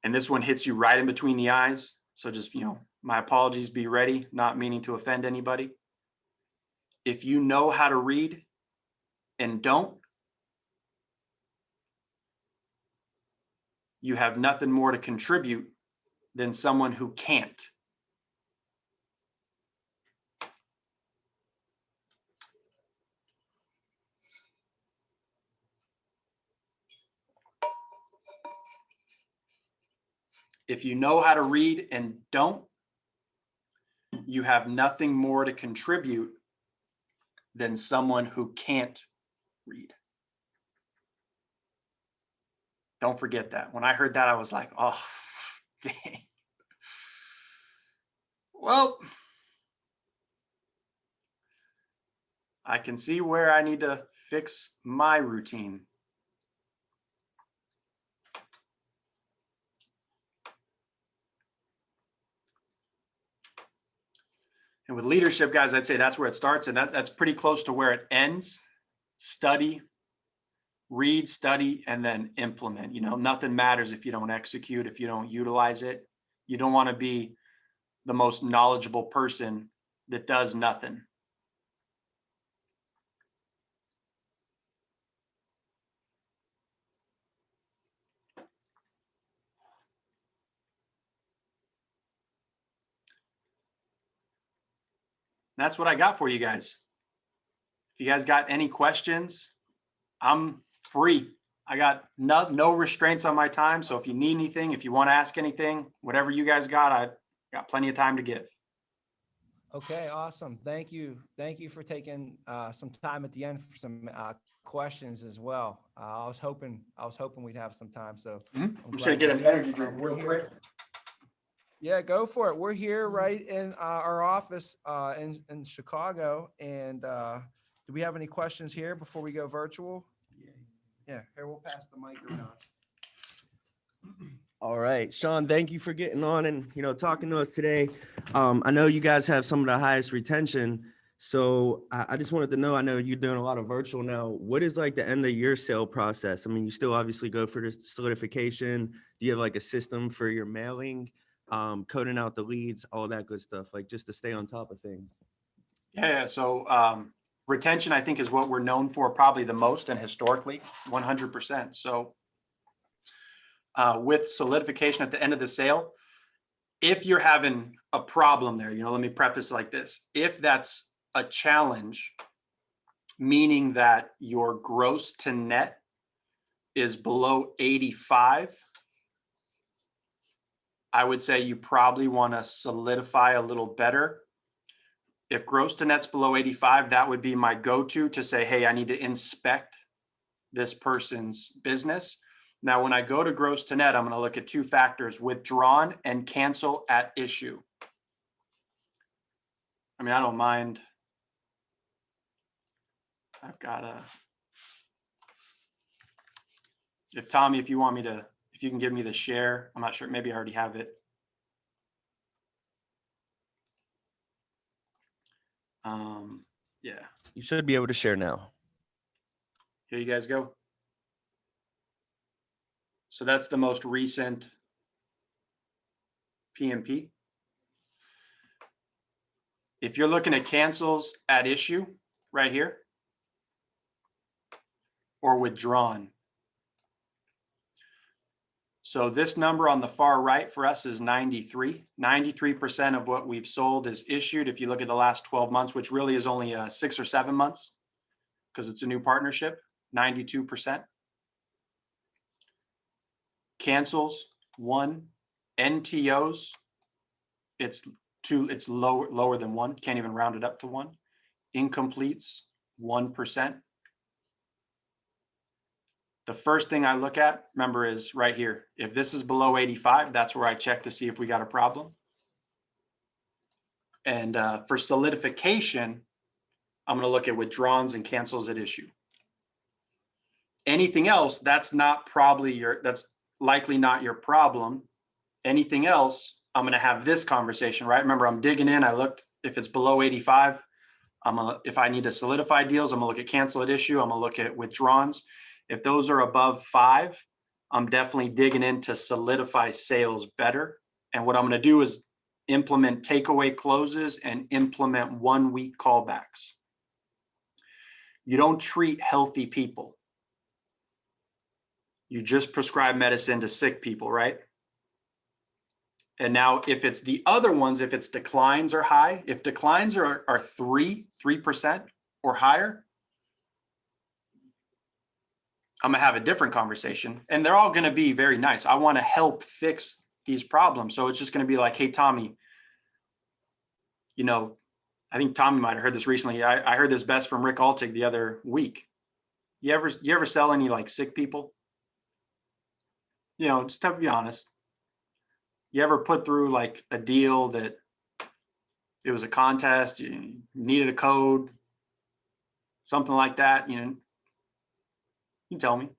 And this one hits you right in between the eyes. So just, you know, my apologies, be ready, not meaning to offend anybody. If you know how to read and don't, you have nothing more to contribute than someone who can't. If you know how to read and don't, you have nothing more to contribute than someone who can't read. Don't forget that. When I heard that, I was like, oh, dang. Well, I can see where I need to fix my routine. And with leadership, guys, I'd say that's where it starts, and that's pretty close to where it ends. Study, read, study, and then implement. You know, nothing matters if you don't execute, if you don't utilize it. You don't want to be the most knowledgeable person that does nothing. That's what I got for you guys. If you guys got any questions, I'm free. I got no restraints on my time. So if you need anything, if you want to ask anything, whatever you guys got, I got plenty of time to give. Okay, awesome. Thank you. Thank you for taking some time at the end for some questions as well. I was hoping we'd have some time. So I'm just gonna get an energy drink real quick. Yeah, go for it. We're here right in our office in Chicago. And do we have any questions here before we go virtual? Yeah, here, we'll pass the mic around. All right, Sean, thank you for getting on and, talking to us today. I know you guys have some of the highest retention. So I just wanted to know, I know you're doing a lot of virtual now. What is like the end of your sale process? I mean, you still obviously go for the solidification. Do you have like a system for your mailing, coding out the leads, all that good stuff, like just to stay on top of things? Yeah. So retention, I think, is what we're known for probably the most, and historically 100%. So with solidification at the end of the sale, if you're having a problem there, let me preface like this. If that's a challenge, meaning that your gross to net is below 85, I would say you probably want to solidify a little better. If gross to net's below 85, that would be my go-to to say, hey, I need to inspect this person's business. Now, when I go to gross to net, I'm going to look at two factors: withdrawn and cancel at issue. I mean, I don't mind. I've got if Tommy, if you can give me the share, I'm not sure, maybe I already have it. Yeah. You should be able to share now. Here you guys go. So that's the most recent PMP. If you're looking at cancels at issue right here, or withdrawn. So this number on the far right for us is 93. 93% of what we've sold is issued. If you look at the last 12 months, which really is only 6 or 7 months because it's a new partnership, 92%. Cancels, 1. NTOs, it's lower than 1. Can't even round it up to 1. Incompletes, 1%. The first thing I look at, remember, is right here. If this is below 85, that's where I check to see if we got a problem. And for solidification, I'm going to look at withdrawns and cancels at issue. Anything else, that's likely not your problem. Anything else, I'm going to have this conversation, right? Remember, I'm digging in. I looked, if it's below 85, if I need to solidify deals, I'm going to look at cancel at issue. I'm going to look at withdrawns. If those are above 5, I'm definitely digging in to solidify sales better. And what I'm going to do is implement takeaway closes and implement 1-week callbacks. You don't treat healthy people. You just prescribe medicine to sick people, right? And now if it's the other ones, if it's declines are high, if declines are 3% or higher, I'm gonna have a different conversation, and they're all gonna be very nice. I want to help fix these problems. So it's just gonna be like, hey, Tommy, I think Tommy might have heard this recently. I heard this best from Rick Altig the other week. You ever sell any like sick people? Just to be honest. You ever put through like a deal that it was a contest, you needed a code, something like that, you tell me.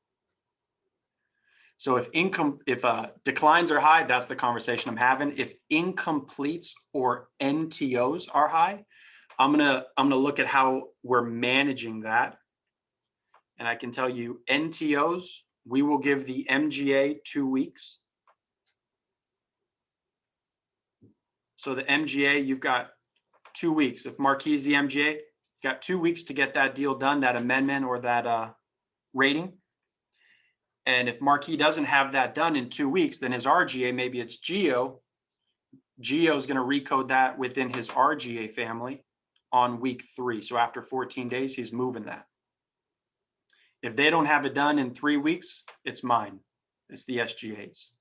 So if declines are high, that's the conversation I'm having. If incompletes or NTOs are high, I'm gonna look at how we're managing that. And I can tell you NTOs, we will give the MGA 2 weeks. So the MGA, you've got 2 weeks. If Marquis the MGA, you got 2 weeks to get that deal done, that amendment or that rating. And if Marquis doesn't have that done in 2 weeks, then his RGA, maybe it's Geo. Geo is going to recode that within his RGA family on week 3. So after 14 days, he's moving that. If they don't have it done in 3 weeks, it's mine. It's the SGA's.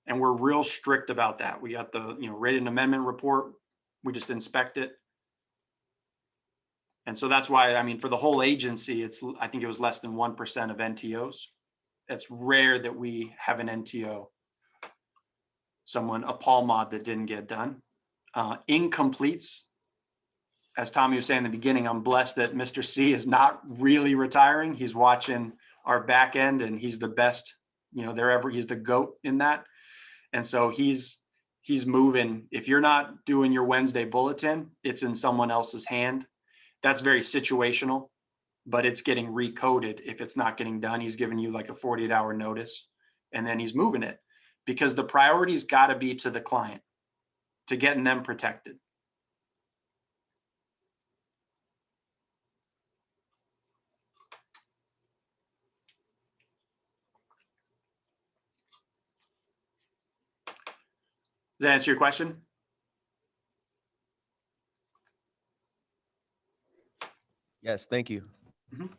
And we're real strict about that. We got the rated amendment report. We just inspect it. And so that's why, I mean, for the whole agency, I think it was less than 1% of NTOs. It's rare that we have an NTO, a Paul mod that didn't get done. Incompletes, as Tommy was saying in the beginning, I'm blessed that Mr. C is not really retiring. He's watching our back end and he's the best, he's the GOAT in that. And so he's moving. If you're not doing your Wednesday bulletin, it's in someone else's hand. That's very situational, but it's getting recoded. If it's not getting done, he's giving you like a 48-hour notice and then he's moving it because the priority's got to be to the client, to getting them protected. Does that answer your question? Yes, thank you. Mhm.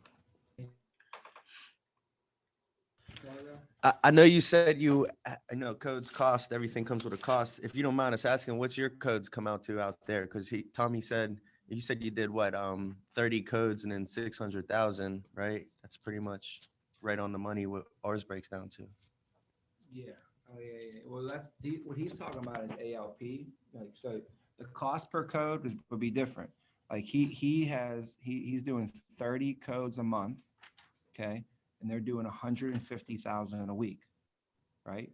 I know you said I know codes cost, everything comes with a cost. If you don't mind us asking, what's your codes come out to out there? Because Tommy said, you said you did what, 30 codes and then 600,000, right? That's pretty much right on the money what ours breaks down to. Yeah. Oh, yeah. Well, what he's talking about is ALP. Like, so the cost per code would be different. Like he's doing 30 codes a month, okay, and they're doing 150,000 a week, right?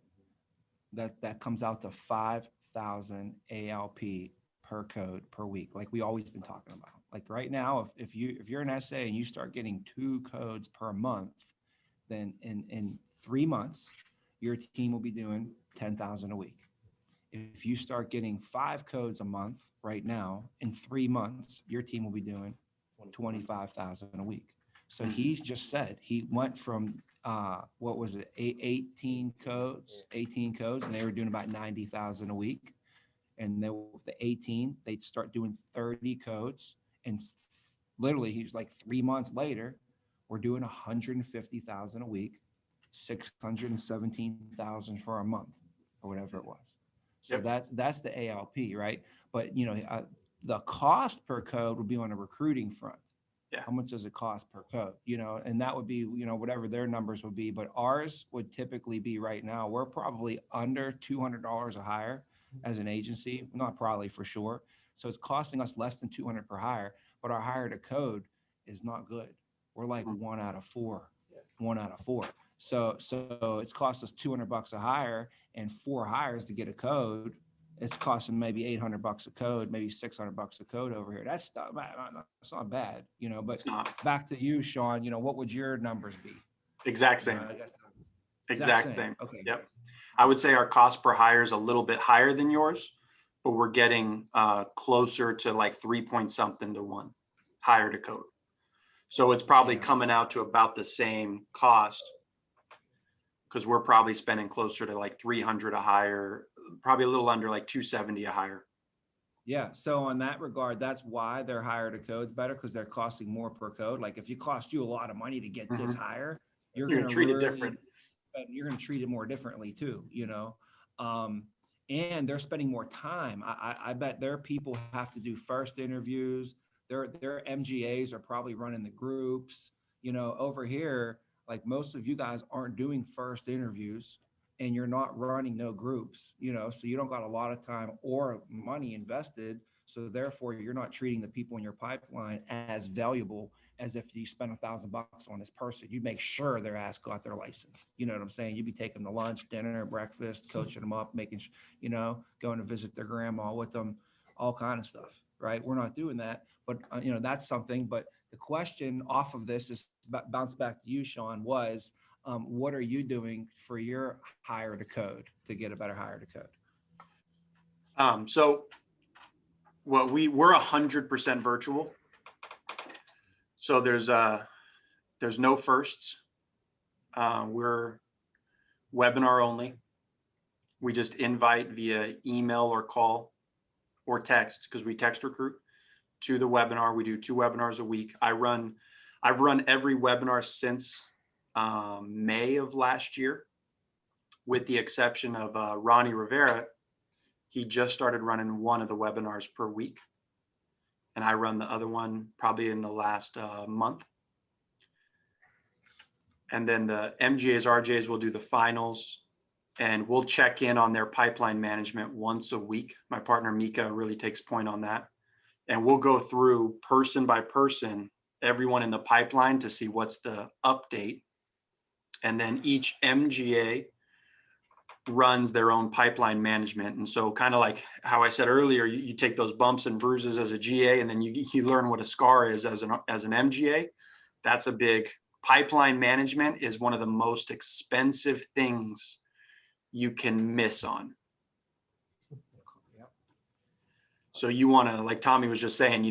That comes out to 5,000 ALP per code per week, like we always been talking about. Like right now, if you're an SA and you start getting 2 codes per month, then in 3 months, your team will be doing 10,000 a week. If you start getting 5 codes a month right now, in 3 months, your team will be doing 25,000 a week. So he's just said he went from what was it, 18 codes, and they were doing about 90,000 a week. And then with the 18, they'd start doing 30 codes, and literally he's like 3 months later, we're doing 150,000 a week, 617,000 for a month, or whatever it was. So Yep. that's the ALP, right? But the cost per code would be on a recruiting front. Yeah. How much does it cost per code? And that would be whatever their numbers would be. But ours would typically be right now, we're probably under $200 a hire as an agency, not probably, for sure. So it's costing us less than 200 per hire, but our hire to code is not good. We're like 1 out of 4. So it's cost us $200 a hire and 4 hires to get a code. It's costing maybe $800 a code, maybe $600 a code over here. That's not bad, but It's not. Back to you, Sean, what would your numbers be? Exact same. Exact same. Okay. Yep. I would say our cost per hire is a little bit higher than yours, but we're getting closer to like 3 point something to 1 hire to code. So it's probably coming out to about the same cost, because we're probably spending closer to like 300 a hire, probably a little under like 270 a hire. Yeah. So on that regard, that's why their hire to code's better, because they're costing more per code. Like if you cost you a lot of money to get this hire, you're going to treat it different. You're going to treat it more differently too, and they're spending more time. I bet their people have to do first interviews. Their MGAs are probably running the groups, over here. Like most of you guys aren't doing first interviews, and you're not running no groups, so you don't got a lot of time or money invested. So therefore, you're not treating the people in your pipeline as valuable as if you spend $1,000 on this person. You make sure their ass got their license. You know what I'm saying? You'd be taking them to lunch, dinner, breakfast, coaching them up, making, going to visit their grandma with them, all kind of stuff, right? We're not doing that, but that's something. But the question off of this is bounce back to you, Sean, was what are you doing for your hire to code to get a better hire to code? So what we're 100% virtual. So there's no firsts. We're webinar only. We just invite via email or call or text, because we text recruit to the webinar. We do 2 webinars a week. I've run every webinar since May of last year, with the exception of Ronnie Rivera. He just started running one of the webinars per week, and I run the other one probably in the last month. And then the MGAs, RJs will do the finals, and we'll check in on their pipeline management once a week. My partner Mika really takes point on that. And we'll go through person by person, everyone in the pipeline, to see what's the update. And then each MGA runs their own pipeline management. And so kind of like how I said earlier, you take those bumps and bruises as a GA, and then you learn what a scar is as an MGA. That's a big pipeline management is one of the most expensive things you can miss on. So you want to, like Tommy was just saying,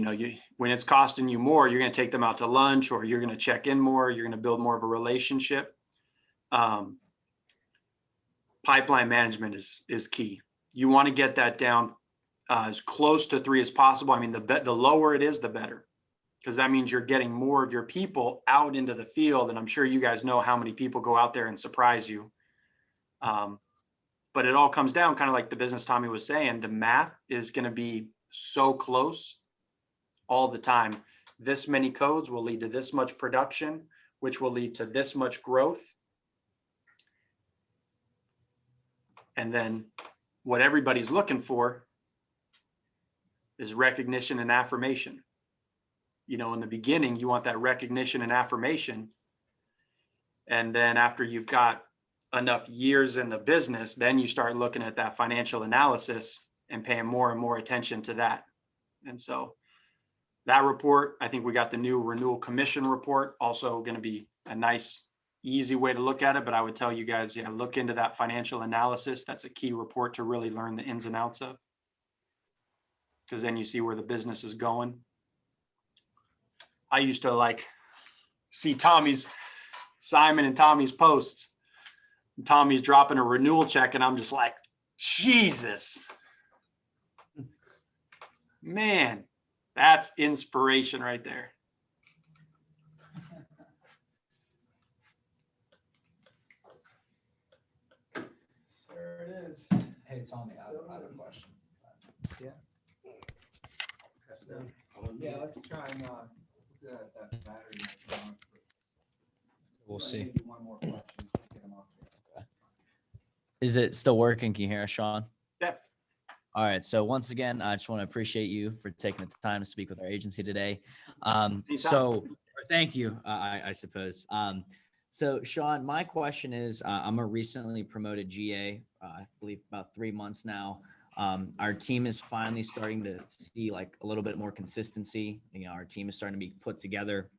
when it's costing you more, you're going to take them out to lunch, or you're going to check in more, you're going to build more of a relationship. Pipeline management is key. You want to get that down as close to 3 as possible. I mean, the lower it is, the better, because that means you're getting more of your people out into the field. And I'm sure you guys know how many people go out there and surprise you. But it all comes down, kind of like the business Tommy was saying, the math is going to be so close all the time. This many codes will lead to this much production, which will lead to this much growth. And then what everybody's looking for is recognition and affirmation. In the beginning, you want that recognition and affirmation. And then after you've got enough years in the business, then you start looking at that financial analysis and paying more and more attention to that. And so that report, I think we got the new renewal commission report, also going to be a nice, easy way to look at it. But I would tell you guys, look into that financial analysis. That's a key report to really learn the ins and outs of, because then you see where the business is going. I used to see Simon and Tommy's posts. Tommy's dropping a renewal check, and I'm just like, Jesus, man, that's inspiration right there. There it is. Hey, Tommy, I have a question. Yeah, let's try and that battery. We'll see. Maybe one more question to get them off there. Is it still working? Can you hear us, Sean? Yeah. All right. So once again, I just want to appreciate you for taking the time to speak with our agency today. Thank you, I suppose. So Sean, my question is, I'm a recently promoted GA, I believe about 3 months now. Our team is finally starting to see a little bit more consistency. Our team is starting to be put together.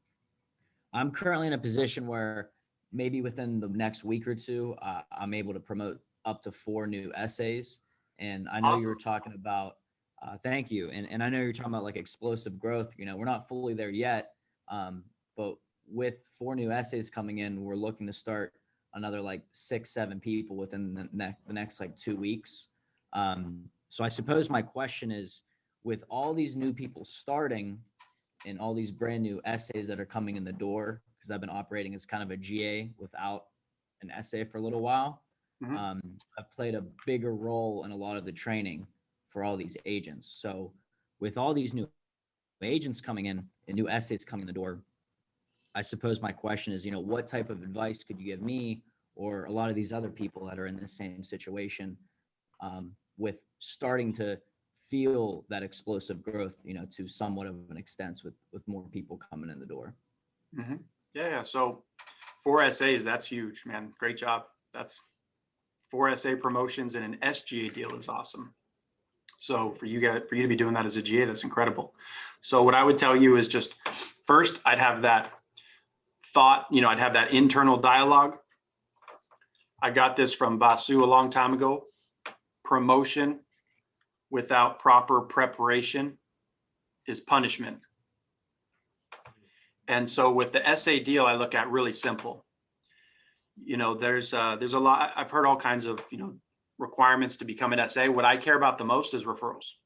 I'm currently in a position where maybe within the next week or two, I'm able to promote up to 4 new essays. And I know Awesome. You were talking about, thank you. And I know you're talking about explosive growth. We're not fully there yet, but with 4 new essays coming in, we're looking to start another 6-7 people within the next 2 weeks. So I suppose my question is, with all these new people starting and all these brand new essays that are coming in the door, because I've been operating as kind of a GA without an essay for a little while, I've played a bigger role in a lot of the training for all these agents. So with all these new agents coming in and new essays coming in the door, I suppose my question is, what type of advice could you give me or a lot of these other people that are in the same situation with starting to feel that explosive growth, to somewhat of an extent with more people coming in the door. Mhm. Yeah. So 4 SAs, that's huge, man. Great job. That's 4 SA promotions and an SGA deal is awesome. So for you to be doing that as a GA, that's incredible. So what I would tell you is just first, I'd have that thought, I'd have that internal dialogue. I got this from Basu a long time ago. Promotion without proper preparation is punishment. And so with the SA deal, I look at really simple. There's a lot, I've heard all kinds of, requirements to become an SA. What I care about the most is referrals.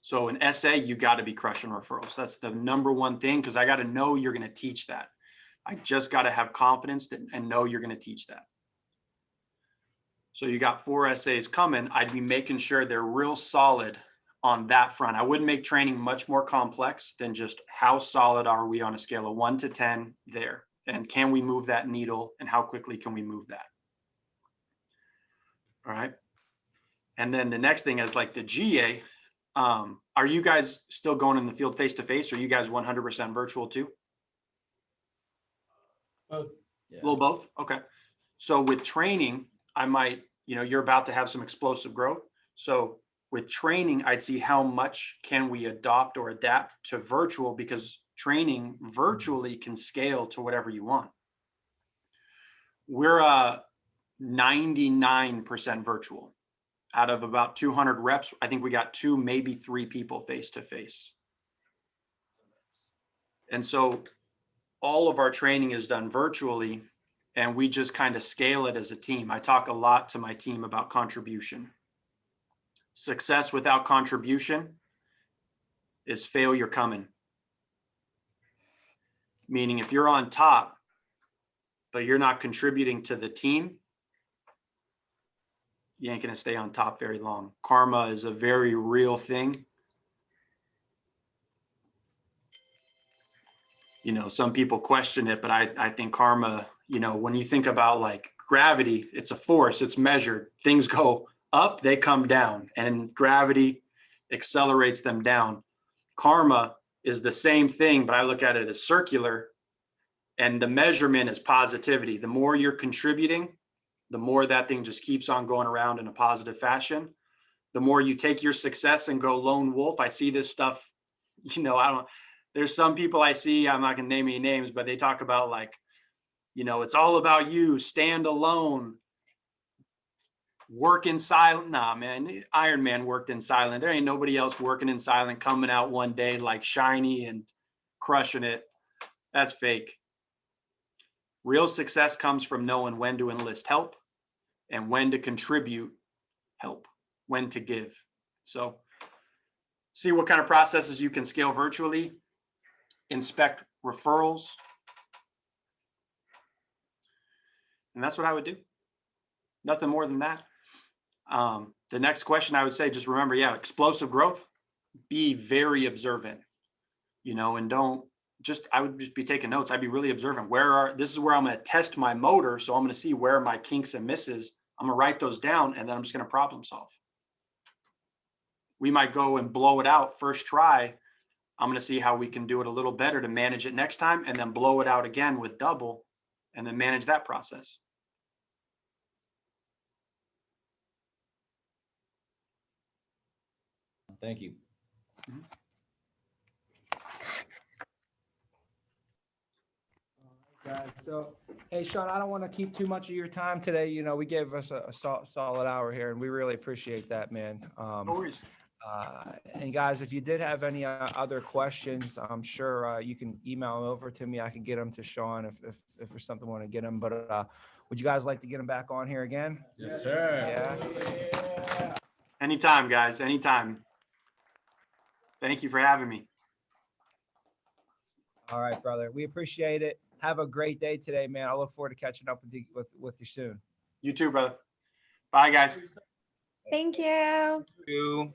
So in SA, you got to be crushing referrals. That's the number one thing, because I got to know you're going to teach that. I just got to have confidence and know you're going to teach that. So you got 4 SAs coming. I'd be making sure they're real solid on that front. I wouldn't make training much more complex than just how solid are we on a scale of 1 to 10 there? And can we move that needle, and how quickly can we move that? All right. And then the next thing is like the GA. Are you guys still going in the field face-to-face, or are you guys 100% virtual too? Both. Yeah. A little both. Okay. So with training, I might, you're about to have some explosive growth. So with training, I'd see how much can we adopt or adapt to virtual, because training virtually can scale to whatever you want. We're 99% virtual. Out of about 200 reps, I think we got 2, maybe 3 people face-to-face. And so all of our training is done virtually, and we just kind of scale it as a team. I talk a lot to my team about contribution. Success without contribution is failure coming. Meaning if you're on top, but you're not contributing to the team, you ain't going to stay on top very long. Karma is a very real thing. Some people question it, but I think karma, when you think about like gravity, it's a force, it's measured. Things go up, they come down, and gravity accelerates them down. Karma is the same thing, but I look at it as circular, and the measurement is positivity. The more you're contributing, the more that thing just keeps on going around in a positive fashion. The more you take your success and go lone wolf. I see this stuff, there's some people I see, I'm not going to name any names, but they talk about like, it's all about you, stand alone, work in silent. Nah, man, Iron Man worked in silent. There ain't nobody else working in silent, coming out one day like shiny and crushing it. That's fake. Real success comes from knowing when to enlist help and when to contribute help, when to give. So see what kind of processes you can scale virtually, inspect referrals. And that's what I would do. Nothing more than that. The next question I would say, just remember, explosive growth, be very observant, and I would just be taking notes. I'd be really observant. This is where I'm going to test my motor. So I'm going to see where my kinks and misses. I'm going to write those down, and then I'm just going to problem solve. We might go and blow it out first try. I'm going to see how we can do it a little better to manage it next time, and then blow it out again with double, and then manage that process. Thank you. Guys, so hey, Sean, I don't want to keep too much of your time today. We gave us a solid hour here, and we really appreciate that, man. No worries. And guys, if you did have any other questions, I'm sure you can email them over to me. I can get them to Sean if there's something I want to get them. But would you guys like to get him back on here again? Yes, sir. Yeah. Anytime, guys. Anytime. Thank you for having me. All right, brother. We appreciate it. Have a great day today, man. I look forward to catching up with you soon. You too, brother. Bye, guys. Thank you. You.